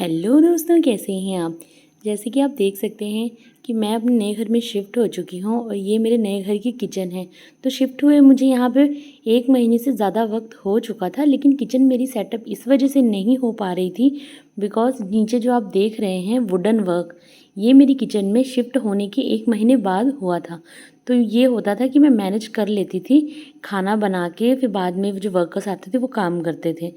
Hello दोस्तों, कैसे हैं आप। जैसे कि आप देख सकते हैं कि मैं अपने नए घर में शिफ्ट हो चुकी हूँ और ये मेरे नए घर की किचन है। तो शिफ्ट हुए मुझे यहाँ पे 1 महीने से ज़्यादा वक्त हो चुका था, लेकिन किचन मेरी सेटअप इस वजह से नहीं हो पा रही थी बिकॉज़ नीचे जो आप देख रहे हैं वुडन वर्क, ये मेरी किचन में शिफ्ट होने के 1 महीने बाद हुआ था। तो ये होता था कि मैं मैनेज कर लेती थी खाना बना के, फिर बाद में जो वर्कर्स आते थे वो काम करते थे।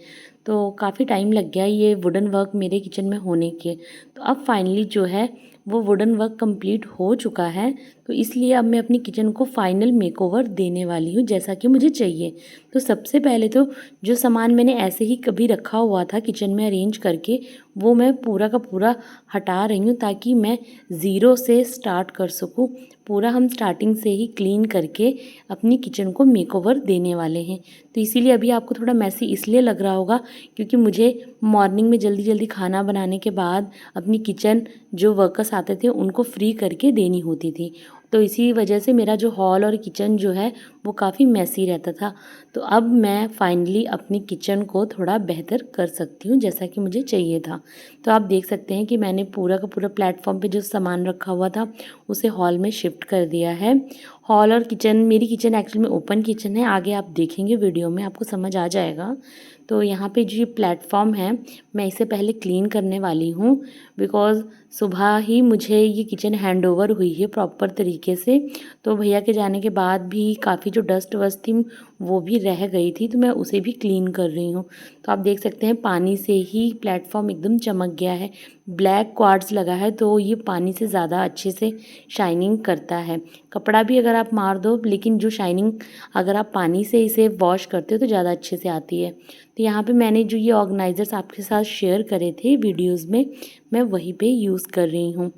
तो काफ़ी टाइम लग गया ये वुडन वर्क मेरे किचन में होने के। तो अब फाइनली जो है वो वुडन वर्क कंप्लीट हो चुका है। तो इसलिए अब मैं अपनी किचन को फाइनल मेकओवर देने वाली हूँ जैसा कि मुझे चाहिए। तो सबसे पहले तो जो सामान मैंने ऐसे ही कभी रखा हुआ था किचन में अरेंज करके, वो मैं पूरा का पूरा हटा रही हूँ ताकि मैं ज़ीरो से स्टार्ट कर सकूँ। पूरा हम स्टार्टिंग से ही क्लीन करके अपनी किचन को मेकओवर देने वाले हैं। तो इसीलिए अभी आपको थोड़ा मैसी इसलिए लग रहा होगा क्योंकि मुझे मॉर्निंग में जल्दी जल्दी खाना बनाने के बाद अपनी किचन जो वर्कर्स आते थे उनको फ्री करके देनी होती थी। तो इसी वजह से मेरा जो हॉल और किचन जो है वो काफ़ी मैसी रहता था। तो अब मैं फाइनली अपनी किचन को थोड़ा बेहतर कर सकती हूँ जैसा कि मुझे चाहिए था। तो आप देख सकते हैं कि मैंने पूरा का पूरा प्लेटफॉर्म पे जो सामान रखा हुआ था उसे हॉल में शिफ्ट कर दिया है। हॉल और किचन, मेरी किचन एक्चुअली में ओपन किचन है, आगे आप देखेंगे वीडियो में आपको समझ आ जाएगा। तो यहाँ पे जो ये प्लेटफॉर्म है मैं इसे पहले क्लीन करने वाली हूँ बिकॉज़ सुबह ही मुझे ये किचन हैंडओवर हुई है प्रॉपर तरीके से। तो भैया के जाने के बाद भी काफ़ी जो डस्ट वस्ट थी वो भी रह गई थी, तो मैं उसे भी क्लीन कर रही हूँ। तो आप देख सकते हैं पानी से ही प्लेटफॉर्म एकदम चमक गया है। ब्लैक क्वार्ट्ज लगा है तो ये पानी से ज़्यादा अच्छे से शाइनिंग करता है। कपड़ा भी अगर आप मार दो, लेकिन जो शाइनिंग अगर आप पानी से इसे वॉश करते हो तो ज़्यादा अच्छे से आती है। तो यहाँ पे मैंने जो ये ऑर्गेनाइज़र्स आपके साथ शेयर करे थे वीडियोज़ में, मैं वहीं पे यूज़ कर रही हूँ।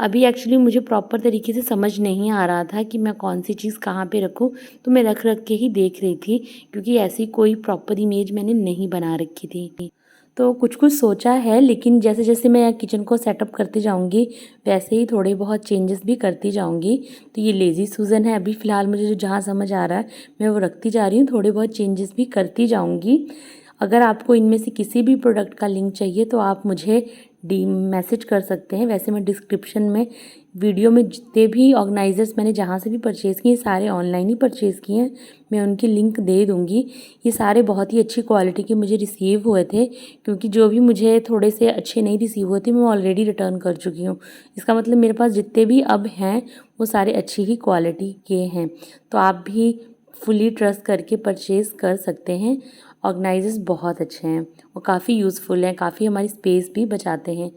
अभी एक्चुअली मुझे प्रॉपर तरीके से समझ नहीं आ रहा था कि मैं कौन सी चीज़ कहाँ पे रखूँ, तो मैं रख रख के ही देख रही थी क्योंकि ऐसी कोई प्रॉपर इमेज मैंने नहीं बना रखी थी। तो कुछ-कुछ सोचा है, लेकिन जैसे-जैसे मैं किचन को सेटअप करती जाऊँगी, वैसे ही थोड़े बहुत चेंजेस भी करती जाऊँगी। तो ये लेज़ी सूज़न है, अभी फ़िलहाल मुझे जो जहाँ समझ आ रहा है, मैं वो रखती जा रही हूँ, थोड़े बहुत चेंजेस भी करती जाऊँगी। अगर आपको इनमें से किसी भी प्रोडक्ट का लिंक चाहिए तो आप मुझे डी मैसेज कर सकते हैं। वैसे मैं डिस्क्रिप्शन में वीडियो में जितने भी ऑर्गेनाइज़र्स मैंने जहाँ से भी परचेज़ किए, सारे ऑनलाइन ही परचेज़ किए हैं, मैं उनकी लिंक दे दूँगी। ये सारे बहुत ही अच्छी क्वालिटी के मुझे रिसीव हुए थे क्योंकि जो भी मुझे थोड़े से अच्छे नहीं रिसीव हुए थे मैं ऑलरेडी रिटर्न कर चुकी हूँ। इसका मतलब मेरे पास जितने भी अब हैं वो सारे अच्छी ही क्वालिटी के हैं। तो आप भी फुली ट्रस्ट करके परचेज़ कर सकते हैं। ऑर्गेनाइज़र्स बहुत अच्छे हैं और काफ़ी यूज़फुल हैं, काफ़ी हमारी स्पेस भी बचाते हैं।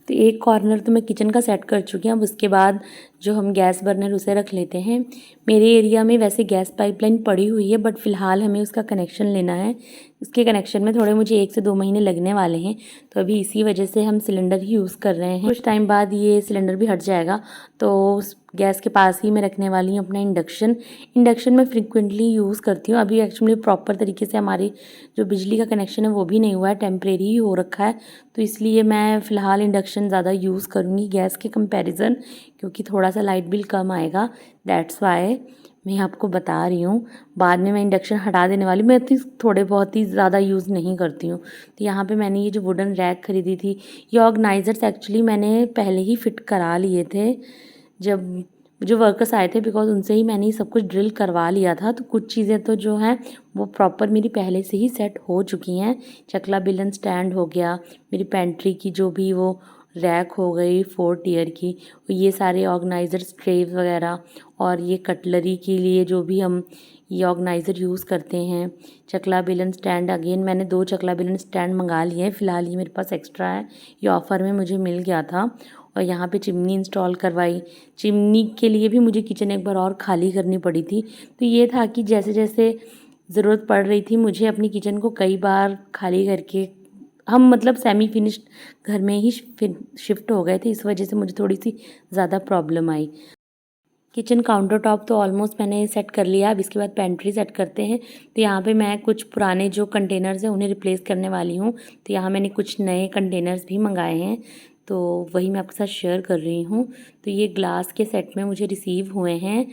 तो एक कॉर्नर तो मैं किचन का सेट कर चुकी हूँ। अब उसके बाद जो हम गैस बर्नर उसे रख लेते हैं। मेरे एरिया में वैसे गैस पाइपलाइन पड़ी हुई है बट फ़िलहाल हमें उसका कनेक्शन लेना है। उसके कनेक्शन में थोड़े मुझे 1 से 2 महीने लगने वाले हैं, तो अभी इसी वजह से हम सिलेंडर ही यूज़ कर रहे हैं। कुछ टाइम बाद ये सिलेंडर भी हट जाएगा, तो उस गैस के पास ही मैं रखने वाली हूँ अपना इंडक्शन। इंडक्शन मैं फ्रिक्वेंटली यूज़ करती हूँ। अभी एक्चुअली प्रॉपर तरीके से हमारी जो बिजली का कनेक्शन है वो भी नहीं हुआ है, टेम्परेरी ही हो रखा है। तो इसलिए मैं फ़िलहाल इंडक्शन ज़्यादा यूज़ करूँगी गैस के कंपैरिज़न, क्योंकि थोड़ा-सा लाइट बिल कम आएगा। दैट्स व्हाई मैं आपको बता रही हूँ। बाद में मैं इंडक्शन हटा देने वाली हूँ, मैं तो थोड़े बहुत ही ज़्यादा यूज़ नहीं करती हूँ। तो यहाँ पे मैंने ये जो वुडन रैक खरीदी थी, ये ऑर्गेनाइज़र्स एक्चुअली मैंने पहले ही फिट करा लिए थे जब जो वर्कर्स आए थे, बिकॉज़ उनसे ही मैंने ये सब कुछ ड्रिल करवा लिया था। तो कुछ चीज़ें तो जो हैं वो प्रॉपर मेरी पहले से ही सेट हो चुकी हैं। चकला बेलन स्टैंड हो गया, मेरी पेंट्री की जो भी वो रैक हो गई 4 टियर की, ये सारे ऑर्गेनाइज़र्स ट्रेज़ वगैरह, और ये कटलरी के लिए जो भी हम ये ऑर्गेनाइज़र यूज़ करते हैं। चकला बेलन स्टैंड, अगेन मैंने 2 चकला बेलन स्टैंड मँगा लिए हैं, फ़िलहाल ये मेरे पास एक्स्ट्रा है, ये ऑफ़र में मुझे मिल गया था। और यहाँ पे चिमनी इंस्टॉल करवाई। चिमनी के लिए भी मुझे किचन एक बार और खाली करनी पड़ी थी। तो ये था कि जैसे-जैसे ज़रूरत पड़ रही थी मुझे अपनी किचन को कई बार खाली करके, हम मतलब सेमी फिनिश्ड घर में ही फिर शिफ्ट हो गए थे, इस वजह से मुझे थोड़ी-सी ज़्यादा प्रॉब्लम आई। किचन काउंटर टॉप तो ऑलमोस्ट मैंने सेट कर लिया, अब इसके बाद पेंट्री सेट करते हैं। तो यहाँ पे मैं कुछ पुराने जो कंटेनर्स हैं उन्हें रिप्लेस करने वाली हूँ। तो यहाँ मैंने कुछ नए कंटेनर्स भी मंगाए हैं, तो वही मैं आपके साथ शेयर कर रही हूँ। तो ये ग्लास के सेट में मुझे रिसीव हुए हैं,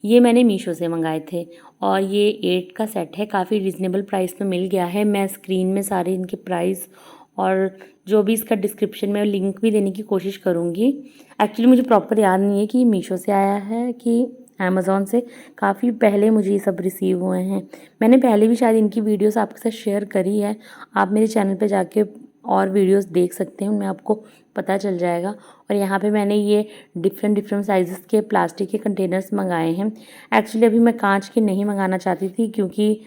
ये मैंने मीशो से मंगाए थे और ये 8 का सेट है, काफ़ी रीज़नेबल प्राइस में मिल गया है। मैं स्क्रीन में सारे इनके प्राइस और जो भी इसका डिस्क्रिप्शन में लिंक भी देने की कोशिश करूँगी। एक्चुअली मुझे प्रॉपर याद नहीं है कि मीशो से आया है कि अमेज़ॉन से। काफ़ी पहले मुझे ये सब रिसीव हुए हैं। मैंने पहले भी शायद इनकी वीडियोस आपके साथ शेयर करी है। आप मेरे चैनल पे जाके और वीडियोस देख सकते हैं, उनमें आपको पता चल जाएगा। और यहाँ पे मैंने ये डिफरेंट डिफरेंट साइज़ेस के प्लास्टिक के कंटेनर्स मंगाए हैं। एक्चुअली अभी मैं कांच के नहीं मंगाना चाहती थी, क्योंकि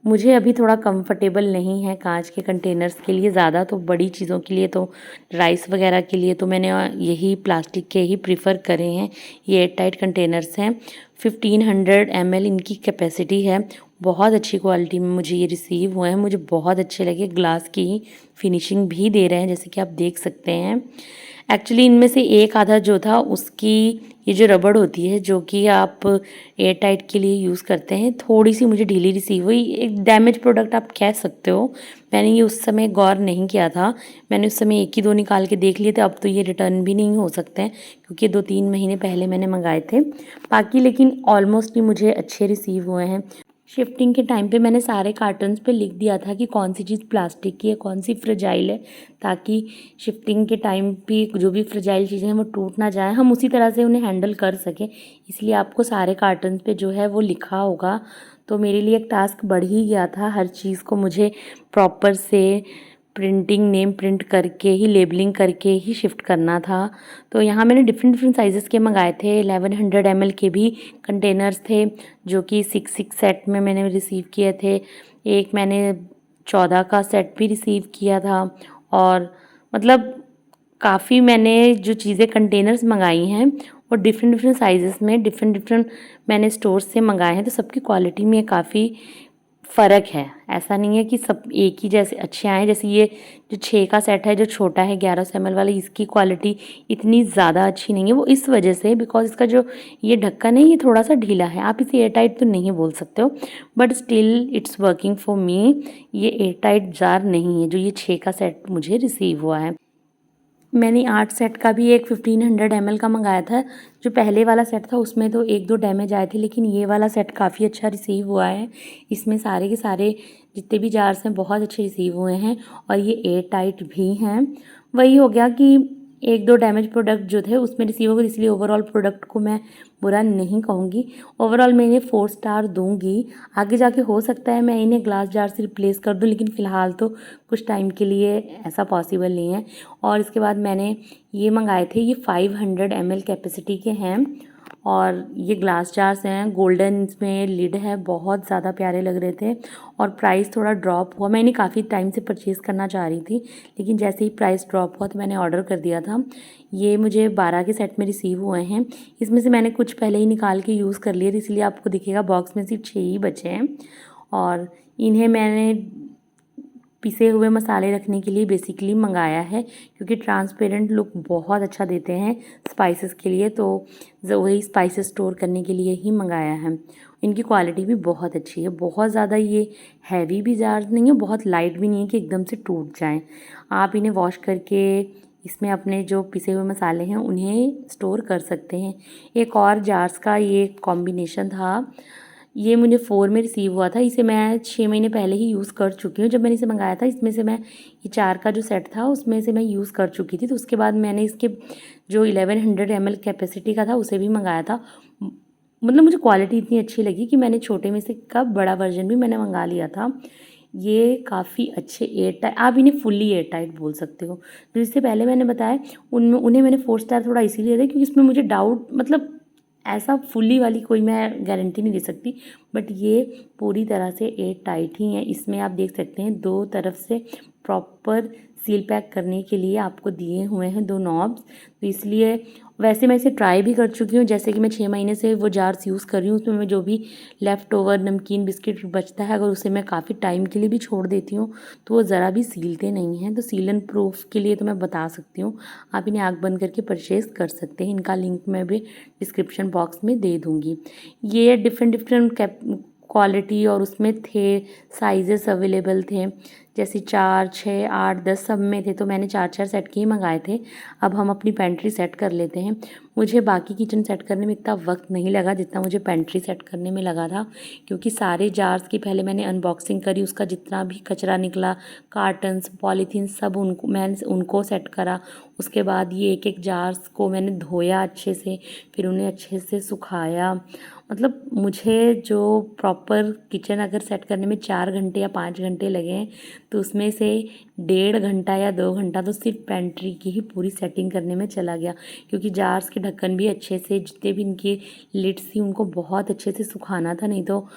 मुझे अभी थोड़ा कंफर्टेबल नहीं है कांच के कंटेनर्स के लिए ज़्यादा। तो बड़ी चीज़ों के लिए, तो राइस वगैरह के लिए तो मैंने यही प्लास्टिक के ही प्रीफ़र करे हैं। ये एयर टाइट कंटेनर्स हैं। 1500 ml इनकी कैपेसिटी है। बहुत अच्छी क्वालिटी में मुझे ये रिसीव हुए हैं। मुझे बहुत अच्छे लगे। ग्लास की ही फिनिशिंग भी दे रहे हैं, जैसे कि आप देख सकते हैं। एक्चुअली इनमें से एक आधा जो था, उसकी ये जो रबड़ होती है जो कि आप एयर टाइट के लिए यूज़ करते हैं, थोड़ी सी मुझे ढीली रिसीव हुई। एक डैमेज प्रोडक्ट आप कह सकते हो। मैंने ये उस समय गौर नहीं किया था। मैंने उस समय एक ही दो निकाल के देख लिए थे। अब तो ये रिटर्न भी नहीं हो सकते हैं, क्योंकि 2-3 महीने पहले मैंने मंगाए थे। बाकी लेकिन ऑलमोस्ट ही मुझे अच्छे रिसीव हुए हैं। शिफ्टिंग के टाइम पे मैंने सारे कार्टन्स पे लिख दिया था कि कौन सी चीज़ प्लास्टिक की है, कौन सी फ्रेजाइल है, ताकि शिफ्टिंग के टाइम पे जो भी फ्रेजाइल चीज़ें हैं वो टूट ना जाए, हम उसी तरह से उन्हें हैंडल कर सकें। इसलिए आपको सारे कार्टन्स पे जो है वो लिखा होगा। तो मेरे लिए एक टास्क बढ़ ही गया था। हर चीज़ को मुझे प्रॉपर से प्रिंटिंग, नेम प्रिंट करके ही, लेबलिंग करके ही शिफ्ट करना था। तो यहाँ मैंने डिफरेंट डिफरेंट साइज़ेस के मंगाए थे। 1100 ml के भी कंटेनर्स थे, जो कि 6 सेट में मैंने रिसीव किए थे। एक मैंने 14 का सेट भी रिसीव किया था। और मतलब काफ़ी मैंने जो चीज़ें कंटेनर्स मंगाई हैं वो डिफरेंट डिफरेंट साइज़ेस में, डिफरेंट डिफरेंट मैंने स्टोर से मंगाए हैं। तो सबकी क्वालिटी में काफ़ी फ़र्क है। ऐसा नहीं है कि सब एक ही जैसे अच्छे आए हैं। जैसे ये जो 6 का सेट है, जो छोटा है 1100 ml वाला, इसकी क्वालिटी इतनी ज़्यादा अच्छी नहीं है। वो इस वजह से, बिकॉज़ इसका जो ये ढक्कन है ये थोड़ा सा ढीला है। आप इसे एयर टाइट तो नहीं बोल सकते हो, but still it's working for me. ये एयर टाइट जार नहीं है जो ये 6 का सेट मुझे रिसीव हुआ है। मैंने 8 सेट का भी एक 1500 ml का मंगाया था। जो पहले वाला सेट था उसमें तो 1-2 डैमेज आए थे, लेकिन ये वाला सेट काफ़ी अच्छा रिसीव हुआ है। इसमें सारे के सारे जितने भी जार्स हैं बहुत अच्छे रिसीव हुए हैं, और ये एयर टाइट भी हैं। वही हो गया कि 1-2 डैमेज प्रोडक्ट जो थे उसमें रिसीव हो गए, इसलिए ओवरऑल प्रोडक्ट को मैं बुरा नहीं कहूँगी। ओवरऑल मैं इन्हें 4 स्टार दूँगी। आगे जाके हो सकता है मैं इन्हें ग्लास जार से रिप्लेस कर दूँ, लेकिन फ़िलहाल तो कुछ टाइम के लिए ऐसा पॉसिबल नहीं है। और इसके बाद मैंने ये मंगाए थे, ये 500 ml कैपेसिटी के हैं, और ये ग्लास जार्स हैं। गोल्डन इसमें लिड है, बहुत ज़्यादा प्यारे लग रहे थे। और प्राइस थोड़ा ड्रॉप हुआ। मैं इन्हें काफ़ी टाइम से परचेज़ करना चाह रही थी, लेकिन जैसे ही प्राइस ड्रॉप हुआ तो मैंने ऑर्डर कर दिया था। ये मुझे 12 के सेट में रिसीव हुए हैं। इसमें से मैंने कुछ पहले ही निकाल के यूज़ कर लिए, इसलिए आपको दिखेगा बॉक्स में सिर्फ 6 ही बचे हैं। और इन्हें मैंने पिसे हुए मसाले रखने के लिए बेसिकली मंगाया है, क्योंकि ट्रांसपेरेंट लुक बहुत अच्छा देते हैं स्पाइसेस के लिए। तो वही स्पाइसेस स्टोर करने के लिए ही मंगाया है। इनकी क्वालिटी भी बहुत अच्छी है। बहुत ज़्यादा ये हैवी भी जार नहीं है, बहुत लाइट भी नहीं है कि एकदम से टूट जाएं। आप इन्हें वॉश करके इसमें अपने जो पिसे हुए मसाले हैं उन्हें स्टोर कर सकते हैं। एक और जार्स का ये कॉम्बिनेशन था, ये मुझे 4 में रिसीव हुआ था। इसे मैं 6 महीने पहले ही यूज़ कर चुकी हूँ। जब मैंने इसे मंगाया था, इसमें से मैं ये 4 का जो सेट था उसमें से मैं यूज़ कर चुकी थी। तो उसके बाद मैंने इसके जो 1100 ml कैपेसिटी का था उसे भी मंगाया था। मतलब मुझे क्वालिटी इतनी अच्छी लगी कि मैंने छोटे में से का बड़ा वर्जन भी मैंने मंगा लिया था। ये काफ़ी अच्छे एयर टाइट, आप इन्हें फुल्ली एयर टाइट बोल सकते हो। जो इससे पहले मैंने बताया उन्हें मैंने 4 स्टार थोड़ा इसीलिए दिया क्योंकि इसमें मुझे डाउट, मतलब ऐसा फुल्ली वाली कोई मैं गारंटी नहीं दे सकती, बट ये पूरी तरह से एयर टाइट ही है। इसमें आप देख सकते हैं 2 तरफ से प्रॉपर सील पैक करने के लिए आपको दिए हुए हैं 2 नॉब्स। तो इसलिए वैसे मैं इसे ट्राई भी कर चुकी हूँ, जैसे कि मैं 6 महीने से वो जार्स यूज़ कर रही हूँ। उसमें मैं जो भी लेफ़्ट ओवर नमकीन बिस्किट बचता है, अगर उसे मैं काफ़ी टाइम के लिए भी छोड़ देती हूँ तो वो ज़रा भी सीलते नहीं हैं। तो सील एंड प्रूफ के लिए तो मैं बता सकती हूँ, आप इन्हें आँख बंद करके परचेज़ कर सकते हैं। इनका लिंक मैं भी डिस्क्रिप्शन बॉक्स में दे दूँगी। ये डिफरेंट डिफरेंट क्वालिटी और उसमें थे, साइजेस अवेलेबल थे, जैसे 4, 6, 8, 10 सब में थे, तो मैंने 4-4 सेट के ही मंगाए थे। अब हम अपनी पेंट्री सेट कर लेते हैं। मुझे बाकी किचन सेट करने में इतना वक्त नहीं लगा जितना मुझे पेंट्री सेट करने में लगा था, क्योंकि सारे जार्स की पहले मैंने अनबॉक्सिंग करी, उसका जितना भी कचरा निकला, कार्टन्स, पॉलीथीन, सब मैंने उनको सेट करा। उसके बाद ये एक-एक जार्स को मैंने धोया अच्छे से, फिर उन्हें अच्छे से सुखाया। मतलब मुझे जो प्रॉपर किचन अगर सेट करने में 4 घंटे या 5 घंटे लगे हैं, तो उसमें से 1.5 घंटा या 2 घंटा तो सिर्फ पेंट्री की ही पूरी सेटिंग करने में चला गया, क्योंकि जार्स के ढक्कन भी अच्छे से, जितने भी इनकी लिड्स थी उनको बहुत अच्छे से सुखाना था, नहीं तो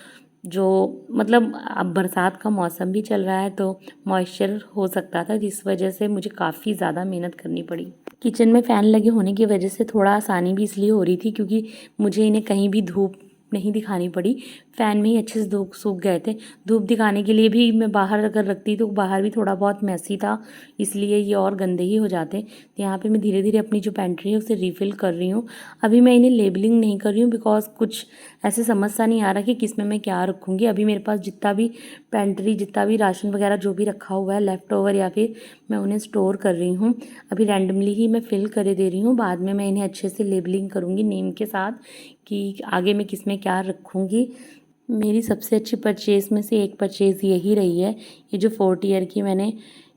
जो मतलब अब बरसात का मौसम भी चल रहा है तो मॉइस्चर हो सकता था, जिस वजह से मुझे काफ़ी ज़्यादा मेहनत करनी पड़ी। किचन में फ़ैन लगे होने की वजह से थोड़ा आसानी भी इसलिए हो रही थी, क्योंकि मुझे इन्हें कहीं भी धूप नहीं दिखानी पड़ी, फ़ैन में ही अच्छे से धूप सूख गए थे। धूप दिखाने के लिए भी मैं बाहर अगर रखती तो बाहर भी थोड़ा बहुत मैसी था, इसलिए ये और गंदे ही हो जाते। तो यहाँ पे मैं धीरे धीरे अपनी जो पेंट्री है उसे रीफ़िल कर रही हूँ। अभी मैं इन्हें लेबलिंग नहीं कर रही हूँ, बिकॉज़ कुछ ऐसे समझ सा नहीं आ रहा कि किस में मैं क्या रखूँगी। अभी मेरे पास जितना भी पेंट्री, जितना भी राशन वगैरह जो भी रखा हुआ है लेफ़्ट ओवर, या फिर मैं उन्हें स्टोर कर रही हूँ। अभी रैंडमली ही मैं फ़िल करे दे रही हूँ, बाद में मैं इन्हें अच्छे से लेबलिंग करूँगी नेम के साथ कि आगे मैं किस में क्या रखूँगी। मेरी सबसे अच्छी परचेज़ में से एक परचेज़ यही रही है, ये जो 4 ईयर की मैंने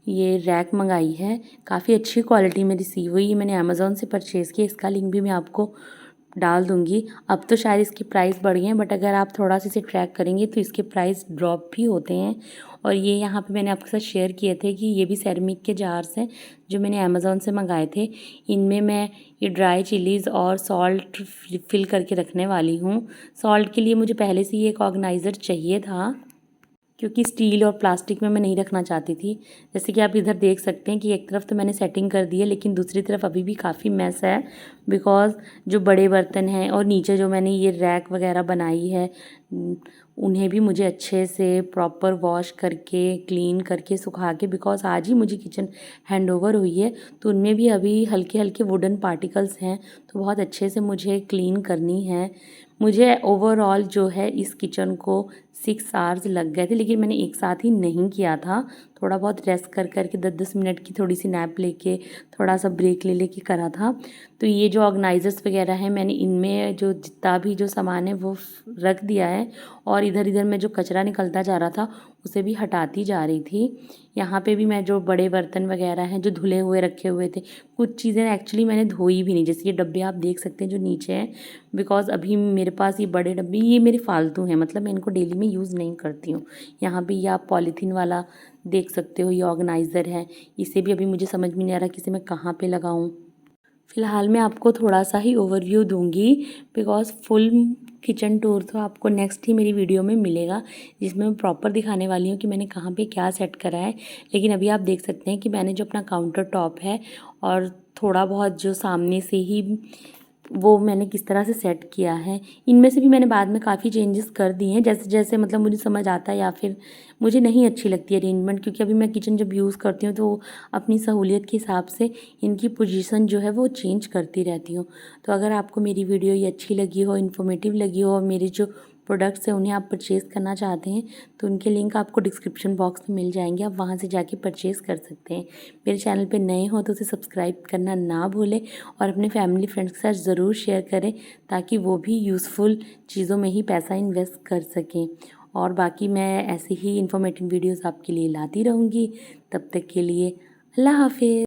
ये रैक मंगाई है, काफ़ी अच्छी क्वालिटी में रिसीव हुई। ये मैंने अमेज़ॉन से परचेज़ की, इसका लिंक भी मैं आपको डाल दूँगी। अब तो शायद इसकी प्राइस बढ़ गई है, बट अगर आप थोड़ा सा इसे ट्रैक करेंगे तो इसके प्राइस ड्रॉप भी होते हैं। और ये यहाँ पे मैंने आपके साथ शेयर किए थे कि ये भी सेरेमिक के जार्स हैं जो मैंने अमेज़ॉन से मंगाए थे। इनमें मैं ये ड्राई चिलीज़ और सॉल्ट फिल करके रखने वाली हूँ। सॉल्ट के लिए मुझे पहले से ही एक ऑर्गेनाइज़र चाहिए था, क्योंकि स्टील और प्लास्टिक में मैं नहीं रखना चाहती थी। जैसे कि आप इधर देख सकते हैं कि एक तरफ तो मैंने सेटिंग कर दी है, लेकिन दूसरी तरफ अभी भी काफ़ी मैस है, बिकॉज़ जो बड़े बर्तन हैं और नीचे जो मैंने ये रैक वगैरह बनाई है, उन्हें भी मुझे अच्छे से प्रॉपर वॉश करके, क्लीन करके, सुखा के, बिकॉज़ आज ही मुझे किचन हैंडओवर हुई है, तो उनमें भी अभी हल्के-हल्के वुडन पार्टिकल्स हैं, तो बहुत अच्छे से मुझे क्लीन करनी है। मुझे ओवरऑल जो है इस किचन को 6 आवर्स लग गए थे, लेकिन मैंने एक साथ ही नहीं किया था। थोड़ा बहुत रेस्ट कर कर के 10-10 मिनट की थोड़ी सी नैप लेके, थोड़ा सा ब्रेक ले लेके करा था। तो ये जो ऑर्गेनाइज़र्स वगैरह हैं, मैंने इनमें जो जितना भी जो सामान है वो रख दिया है, और इधर-इधर में जो कचरा निकलता जा रहा था उसे भी हटाती जा रही थी। यहाँ पे भी मैं जो बड़े बर्तन वगैरह हैं जो धुले हुए रखे हुए थे, कुछ चीज़ें एक्चुअली मैंने धोई भी नहीं, जैसे ये डब्बे आप देख सकते हैं जो नीचे हैं, बिकॉज़ अभी मेरे पास ये बड़े डब्बे ये मेरे फालतू हैं, मतलब मैं इनको डेली में यूज़ नहीं करती हूँ। यहाँ पे ये आप पॉलीथीन वाला देख सकते हो, ये ऑर्गेनाइज़र है, इसे भी अभी मुझे समझ में नहीं आ रहा कि इसे मैं कहाँ पे लगाऊँ। फ़िलहाल मैं आपको थोड़ा सा ही ओवरव्यू दूँगी, बिकॉज़ फुल किचन टूर तो आपको नेक्स्ट ही मेरी वीडियो में मिलेगा, जिसमें मैं प्रॉपर दिखाने वाली हूँ कि मैंने कहाँ पे क्या सेट करा है। लेकिन अभी आप देख सकते हैं कि मैंने जो अपना काउंटर टॉप है और थोड़ा बहुत जो सामने से ही वो मैंने किस तरह से सेट किया है। इनमें से भी मैंने बाद में काफ़ी चेंजेस कर दिए हैं, जैसे-जैसे मतलब मुझे समझ आता है, या फिर मुझे नहीं अच्छी लगती अरेंजमेंट, क्योंकि अभी मैं किचन जब यूज़ करती हूँ तो अपनी सहूलियत के हिसाब से इनकी पोजीशन जो है वो चेंज करती रहती हूँ। तो अगर आपको मेरी वीडियो ये अच्छी लगी हो, इन्फॉर्मेटिव लगी हो, और मेरे जो प्रोडक्ट्स हैं उन्हें आप परचेज़ करना चाहते हैं, तो उनके लिंक आपको डिस्क्रिप्शन बॉक्स में मिल जाएंगे, आप वहाँ से जाके परचेज़ कर सकते हैं। मेरे चैनल पे नए हो तो उसे सब्सक्राइब करना ना भूलें, और अपने फैमिली फ्रेंड्स के साथ ज़रूर शेयर करें, ताकि वो भी यूज़फुल चीज़ों में ही पैसा इन्वेस्ट कर सकें। और बाकी मैं ऐसे ही इन्फॉर्मेटिव वीडियोज़ आपके लिए लाती रहूँगी। तब तक के लिए अल्लाह हाफ़िज़।